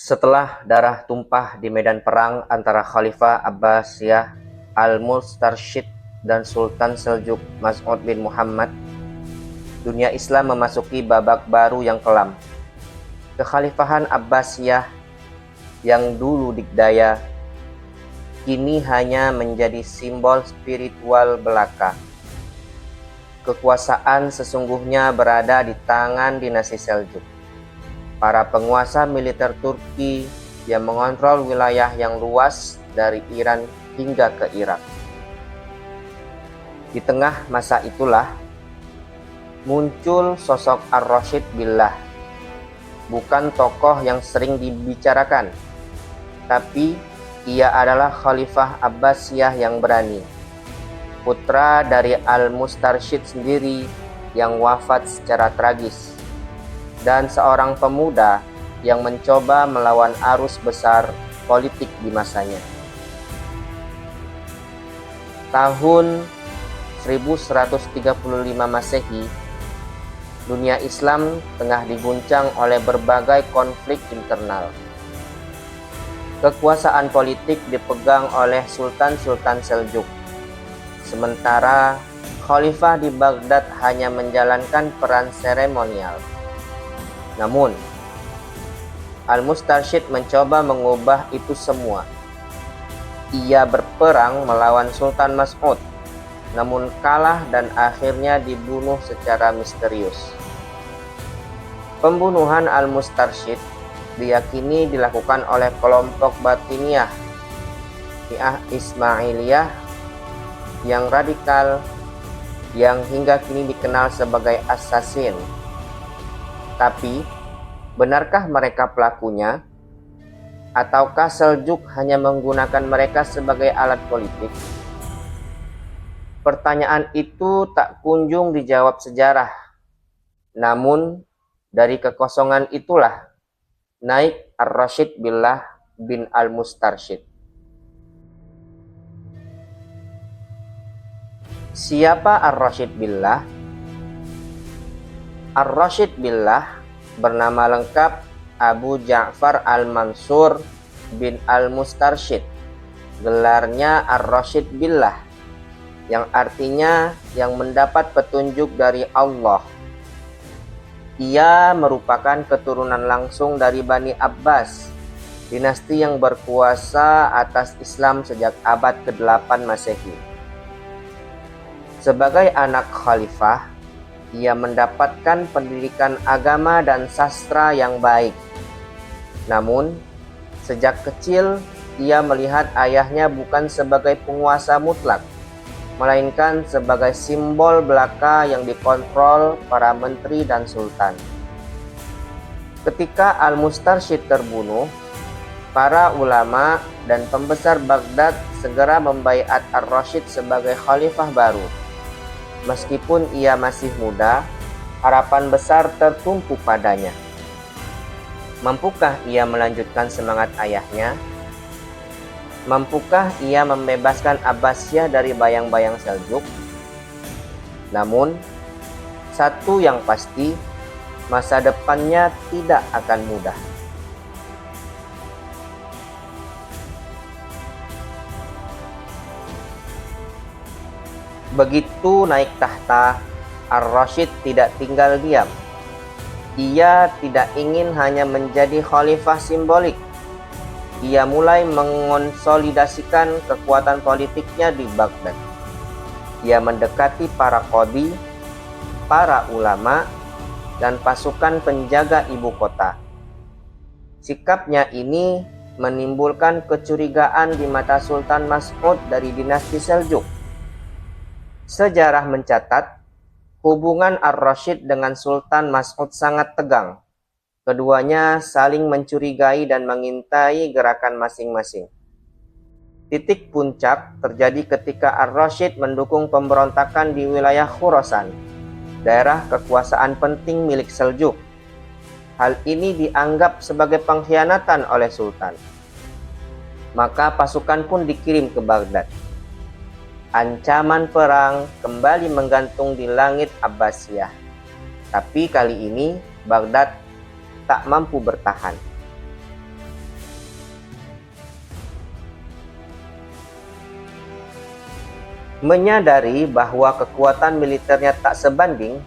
Setelah darah tumpah di medan perang antara Khalifah Abbasiyah Al-Mustarsyid dan Sultan Seljuk Mas'ud bin Muhammad, dunia Islam memasuki babak baru yang kelam. Kekhalifahan Abbasiyah yang dulu dikdaya, kini hanya menjadi simbol spiritual belaka. Kekuasaan sesungguhnya berada di tangan dinasti Seljuk. Para penguasa militer Turki yang mengontrol wilayah yang luas dari Iran hingga ke Irak. Di tengah masa itulah muncul sosok Ar-Rasyid Billah. Bukan tokoh yang sering dibicarakan, tapi ia adalah Khalifah Abbasiyah yang berani, putra dari Al-Mustarsyid sendiri yang wafat secara tragis, dan seorang pemuda yang mencoba melawan arus besar politik di masanya. Tahun 1135 Masehi, dunia Islam tengah diguncang oleh berbagai konflik internal. Kekuasaan politik dipegang oleh Sultan-Sultan Seljuk, sementara Khalifah di Baghdad hanya menjalankan peran seremonial. Namun, Al-Mustarsyid mencoba mengubah itu semua. Ia berperang melawan Sultan Mas'ud, namun kalah dan akhirnya dibunuh secara misterius. Pembunuhan Al-Mustarsyid diyakini dilakukan oleh kelompok Batiniyah, Syiah Ismailiyah yang radikal yang hingga kini dikenal sebagai assassin. Tapi, benarkah mereka pelakunya? Ataukah Seljuk hanya menggunakan mereka sebagai alat politik? Pertanyaan itu tak kunjung dijawab sejarah. Namun, dari kekosongan itulah naik Ar-Rasyid Billah bin Al-Mustarsyid. Siapa Ar-Rasyid Billah? Ar-Rasyid Billah bernama lengkap Abu Ja'far Al-Mansur bin Al-Mustarsyid. Gelarnya Ar-Rasyid Billah, yang artinya yang mendapat petunjuk dari Allah. Ia merupakan keturunan langsung dari Bani Abbas, dinasti yang berkuasa atas Islam sejak abad ke-8 Masehi. Sebagai anak khalifah, ia mendapatkan pendidikan agama dan sastra yang baik. Namun, sejak kecil ia melihat ayahnya bukan sebagai penguasa mutlak, melainkan sebagai simbol belaka yang dikontrol para menteri dan sultan. Ketika Al-Mustarsyid terbunuh, para ulama dan pembesar Baghdad segera membaiat Ar-Rasyid sebagai khalifah baru. Meskipun ia masih muda, harapan besar tertumpu padanya. Mampukah ia melanjutkan semangat ayahnya? Mampukah ia membebaskan Abbasiyah dari bayang-bayang Seljuk? Namun, satu yang pasti, masa depannya tidak akan mudah. Begitu naik tahta, Ar-Rasyid tidak tinggal diam. Ia tidak ingin hanya menjadi khalifah simbolik. Ia mulai mengonsolidasikan kekuatan politiknya di Baghdad. Ia mendekati para qadhi, para ulama, dan pasukan penjaga ibu kota. Sikapnya ini menimbulkan kecurigaan di mata Sultan Mas'ud dari dinasti Seljuk. Sejarah mencatat, hubungan Ar-Rasyid dengan Sultan Mas'ud sangat tegang. Keduanya saling mencurigai dan mengintai gerakan masing-masing. Titik puncak terjadi ketika Ar-Rasyid mendukung pemberontakan di wilayah Khurasan, daerah kekuasaan penting milik Seljuk. Hal ini dianggap sebagai pengkhianatan oleh Sultan. Maka pasukan pun dikirim ke Baghdad. Ancaman perang kembali menggantung di langit Abbasiyah. Tapi kali ini Baghdad tak mampu bertahan. Menyadari bahwa kekuatan militernya tak sebanding,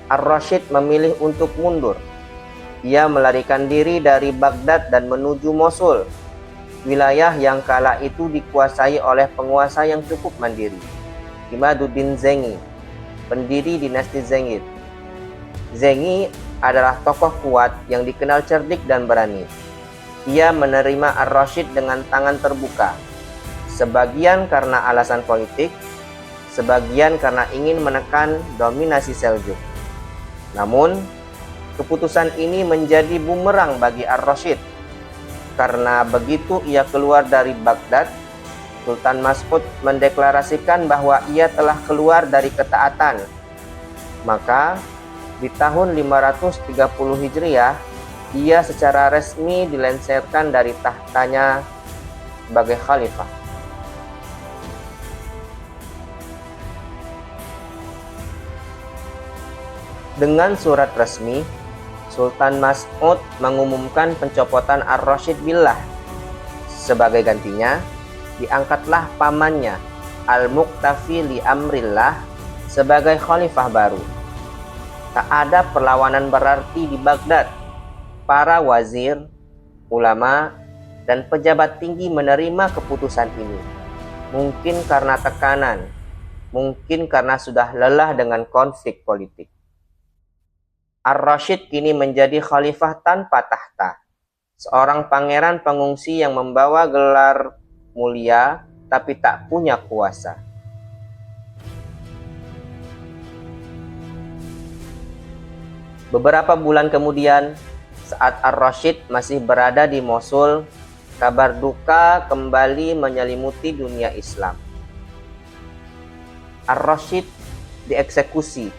Ar-Rasyid memilih untuk mundur. Ia melarikan diri dari Baghdad dan menuju Mosul, wilayah yang kala itu dikuasai oleh penguasa yang cukup mandiri, Imaduddin Zengi, pendiri dinasti Zengid. Zengi adalah tokoh kuat yang dikenal cerdik dan berani. Ia menerima Ar-Rasyid dengan tangan terbuka, sebagian karena alasan politik, sebagian karena ingin menekan dominasi Seljuk. Namun, keputusan ini menjadi bumerang bagi Ar-Rasyid, karena begitu ia keluar dari Baghdad, Sultan Mas'ud mendeklarasikan bahwa ia telah keluar dari ketaatan. Maka, di tahun 530 Hijriah, ia secara resmi dilengsarkan dari tahtanya sebagai khalifah. Dengan surat resmi, Sultan Mas'ud mengumumkan pencopotan Ar-Rasyid Billah. Sebagai gantinya, diangkatlah pamannya, Al-Muqtafi li Amrillah, sebagai khalifah baru. Tak ada perlawanan berarti di Baghdad. Para wazir, ulama, dan pejabat tinggi menerima keputusan ini. Mungkin karena tekanan, mungkin karena sudah lelah dengan konflik politik. Ar-Rasyid kini menjadi khalifah tanpa tahta, seorang pangeran pengungsi yang membawa gelar mulia tapi tak punya kuasa. Beberapa bulan kemudian, saat Ar-Rasyid masih berada di Mosul, kabar duka kembali menyelimuti dunia Islam. Ar-Rasyid dieksekusi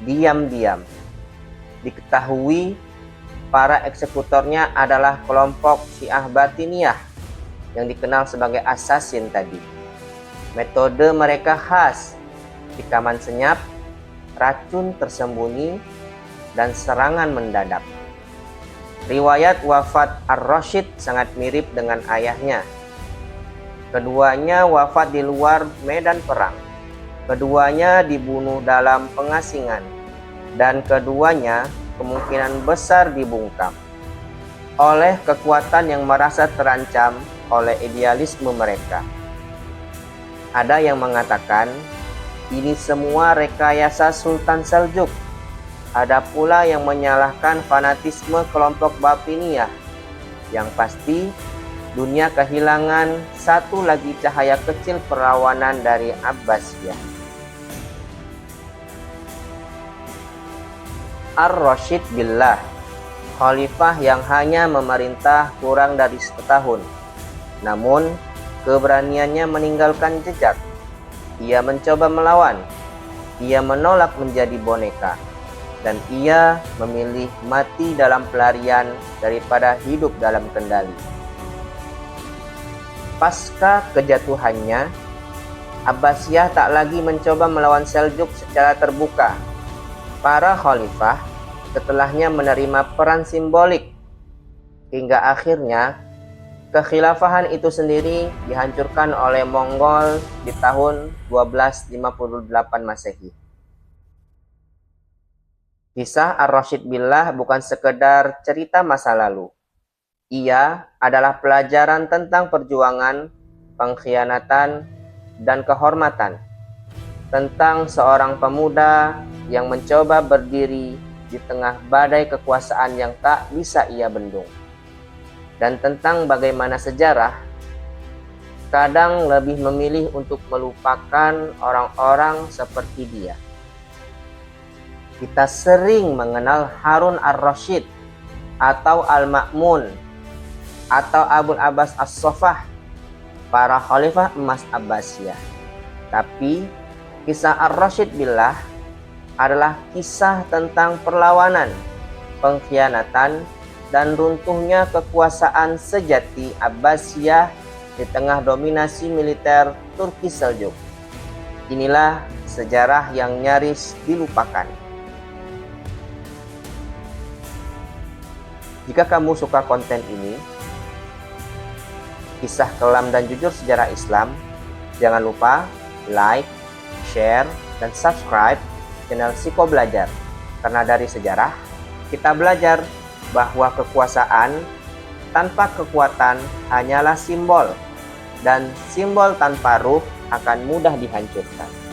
diam-diam. Diketahui para eksekutornya adalah kelompok Syiah Batiniyah yang dikenal sebagai assassin tadi. Metode mereka khas, tikaman senyap, racun tersembunyi, dan serangan mendadak. Riwayat wafat Ar-Rasyid sangat mirip dengan ayahnya. Keduanya wafat di luar medan perang. Keduanya dibunuh dalam pengasingan. Dan keduanya kemungkinan besar dibungkam oleh kekuatan yang merasa terancam oleh idealisme mereka. Ada yang mengatakan ini semua rekayasa Sultan Seljuk. Ada pula yang menyalahkan fanatisme kelompok Batiniyah. Yang pasti, dunia kehilangan satu lagi cahaya kecil perlawanan dari Abbasiyah. Ar-Rasyid Billah, khalifah yang hanya memerintah kurang dari setahun. Namun, keberaniannya meninggalkan jejak. Ia mencoba melawan. Ia menolak menjadi boneka. Dan ia memilih mati dalam pelarian daripada hidup dalam kendali. Pasca kejatuhannya, Abbasiyah tak lagi mencoba melawan Seljuk secara terbuka. Para khalifah setelahnya menerima peran simbolik hingga akhirnya kekhilafahan itu sendiri dihancurkan oleh Mongol di tahun 1258 Masehi. Kisah Ar-Rasyid Billah bukan sekedar cerita masa lalu. Ia adalah pelajaran tentang perjuangan, pengkhianatan, dan kehormatan. Tentang seorang pemuda yang mencoba berdiri di tengah badai kekuasaan yang tak bisa ia bendung. Dan tentang bagaimana sejarah kadang lebih memilih untuk melupakan orang-orang seperti dia. Kita sering mengenal Harun Ar-Rasyid atau Al-Ma'mun atau Abul Abbas As-Saffah, para khalifah emas Abbasiyah. Tapi kisah Ar-Rasyid Billah adalah kisah tentang perlawanan, pengkhianatan, dan runtuhnya kekuasaan sejati Abbasiyah di tengah dominasi militer Turki Seljuk. Inilah sejarah yang nyaris dilupakan. Jika kamu suka konten ini, kisah kelam dan jujur sejarah Islam, jangan lupa like, share, dan subscribe channel Siko Belajar. Karena dari sejarah, kita belajar bahwa kekuasaan tanpa kekuatan hanyalah simbol, dan simbol tanpa ruh akan mudah dihancurkan.